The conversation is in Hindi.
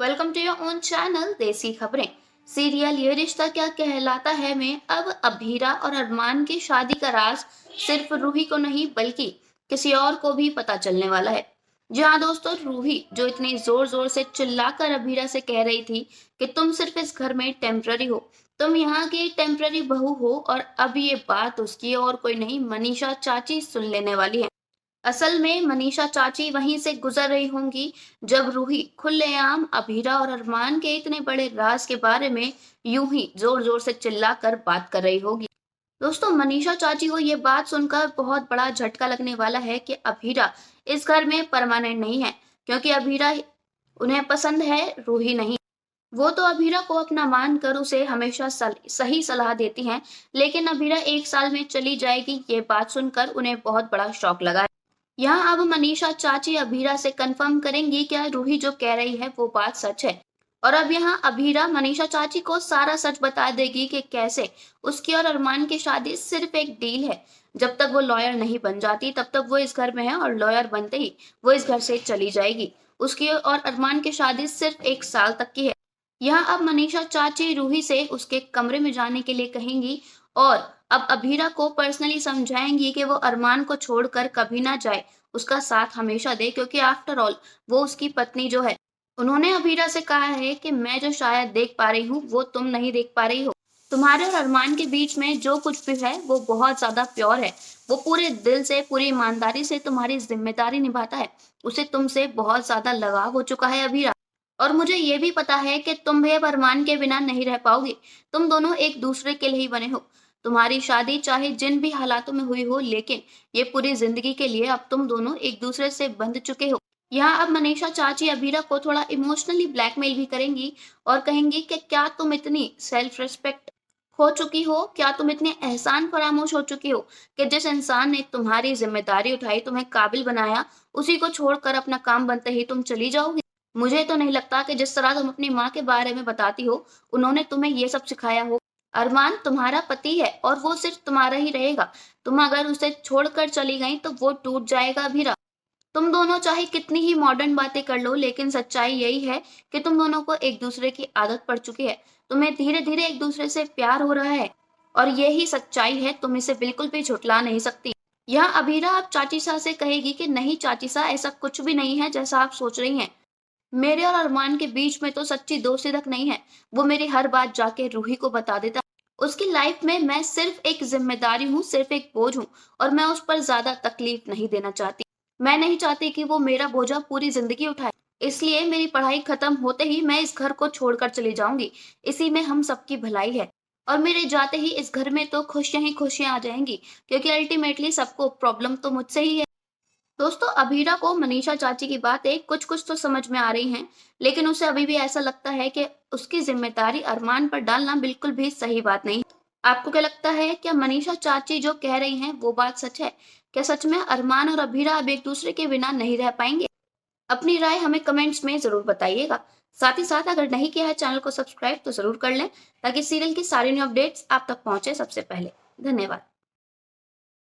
Welcome to your own channel Desi Khabrein. Serial ये रिश्ता क्या कहलाता है में अब अभीरा और अरमान की शादी का राज सिर्फ रूही को नहीं बल्कि किसी और को भी पता चलने वाला है। जी हाँ दोस्तों, रूही जो इतनी जोर जोर से चिल्लाकर अभीरा से कह रही थी कि तुम सिर्फ इस घर में टेम्पररी हो, तुम यहाँ की टेम्पररी बहू हो, और अब ये बात उसकी और कोई नहीं मनीषा चाची सुन लेने वाली है। असल में मनीषा चाची वहीं से गुजर रही होंगी जब रूही खुलेआम अभीरा और अरमान के इतने बड़े राज के बारे में यूं ही जोर जोर से चिल्लाकर बात कर रही होगी। दोस्तों, मनीषा चाची को ये बात सुनकर बहुत बड़ा झटका लगने वाला है कि अभीरा इस घर में परमानेंट नहीं है, क्योंकि अभीरा उन्हें पसंद है, रूही नहीं। वो तो अभीरा को अपना मानकर उसे हमेशा सही सलाह देती हैं, लेकिन अभीरा 1 साल में चली जाएगी, ये बात सुनकर उन्हें बहुत बड़ा शौक लगा है। यहाँ अब मनीषा चाची अभीरा से कंफर्म करेंगी क्या रूही जो कह रही है वो बात सच है। और अब यहाँ अभीरा मनीषा चाची को सारा सच बता देगी कि कैसे उसकी और अरमान की शादी सिर्फ एक डील है। जब तक वो लॉयर नहीं बन जाती तब तक वो इस घर में है, और लॉयर बनते ही वो इस घर से चली जाएगी। उसकी और अरमान की शादी सिर्फ 1 साल तक की है। यहाँ अब मनीषा चाची रूही से उसके कमरे में जाने के लिए कहेंगी, और अब अभीरा को पर्सनली समझाएंगी कि वो अरमान को छोड़कर कभी ना जाए, उसका साथ हमेशा दे, क्योंकि आफ्टर ऑल वो उसकी पत्नी जो है। उन्होंने अभीरा से कहा है कि मैं जो शायद देख पा रही हूँ वो तुम नहीं देख पा रही हो। तुम्हारे और अरमान के बीच में जो कुछ भी है वो बहुत ज्यादा प्योर है। वो पूरे दिल से, पूरी ईमानदारी से तुम्हारी जिम्मेदारी निभाता है। उसे तुमसे बहुत ज्यादा लगाव हो चुका है अभीरा। और मुझे ये भी पता है कि तुम भी अब अरमान के बिना नहीं रह पाओगे। तुम दोनों एक दूसरे के लिए ही बने हो। तुम्हारी शादी चाहे जिन भी हालातों में हुई हो, लेकिन ये पूरी जिंदगी के लिए अब तुम दोनों एक दूसरे से बंध चुके हो। यहाँ अब मनीषा चाची अभीरा को थोड़ा इमोशनली ब्लैकमेल भी करेंगी, और कहेंगी कि क्या तुम इतनी सेल्फ रिस्पेक्ट खो चुकी हो, क्या तुम इतने एहसान फरामोश हो चुकी हो कि जिस इंसान ने तुम्हारी जिम्मेदारी उठाई, तुम्हें काबिल बनाया, उसी को छोड़कर अपना काम बनते ही तुम चली जाओगी। मुझे तो नहीं लगता कि जिस तरह तुम अपनी माँ के बारे में बताती हो, उन्होंने तुम्हें ये सब सिखाया हो। अरमान तुम्हारा पति है और वो सिर्फ तुम्हारा ही रहेगा। तुम अगर उसे छोड़कर चली गई तो वो टूट जाएगा अभीरा। तुम दोनों चाहे कितनी ही मॉडर्न बातें कर लो, लेकिन सच्चाई यही है कि तुम दोनों को एक दूसरे की आदत पड़ चुकी है। तुम्हें धीरे धीरे एक दूसरे से प्यार हो रहा है, और यही सच्चाई है, तुम इसे बिल्कुल भी झुठला नहीं सकती। यहाँ अभीरा अब चाची सा से कहेगी कि नहीं चाची सा, ऐसा कुछ भी नहीं है जैसा आप सोच रही हैं। मेरे और अरमान के बीच में तो सच्ची दोस्ती तक नहीं है। वो मेरी हर बात जाके रूही को बता देता। उसकी लाइफ में मैं सिर्फ एक जिम्मेदारी हूँ, सिर्फ एक बोझ हूँ, और मैं उस पर ज्यादा तकलीफ नहीं देना चाहती। मैं नहीं चाहती कि वो मेरा बोझा पूरी जिंदगी उठाए। इसलिए मेरी पढ़ाई खत्म होते ही मैं इस घर को छोड़कर चली जाऊंगी। इसी में हम सबकी भलाई है। और मेरे जाते ही इस घर में तो खुशियां ही खुशियां आ जाएंगी, क्योंकि अल्टीमेटली सबको प्रॉब्लम तो मुझसे ही है। दोस्तों, अभीरा को मनीषा चाची की बातें कुछ कुछ तो समझ में आ रही हैं, लेकिन उसे अभी भी ऐसा लगता है कि उसकी जिम्मेदारी अरमान पर डालना बिल्कुल भी सही बात नहीं। आपको क्या लगता है, क्या मनीषा चाची जो कह रही हैं वो बात सच है? क्या सच में अरमान और अभीरा अब एक दूसरे के बिना नहीं रह पाएंगे? अपनी राय हमें कमेंट्स में जरूर बताइएगा। साथ ही साथ अगर नहीं किया है चैनल को सब्सक्राइब तो जरूर कर लें, ताकि सीरियल की सारी न्यू अपडेट्स आप तक पहुंचे सबसे पहले। धन्यवाद।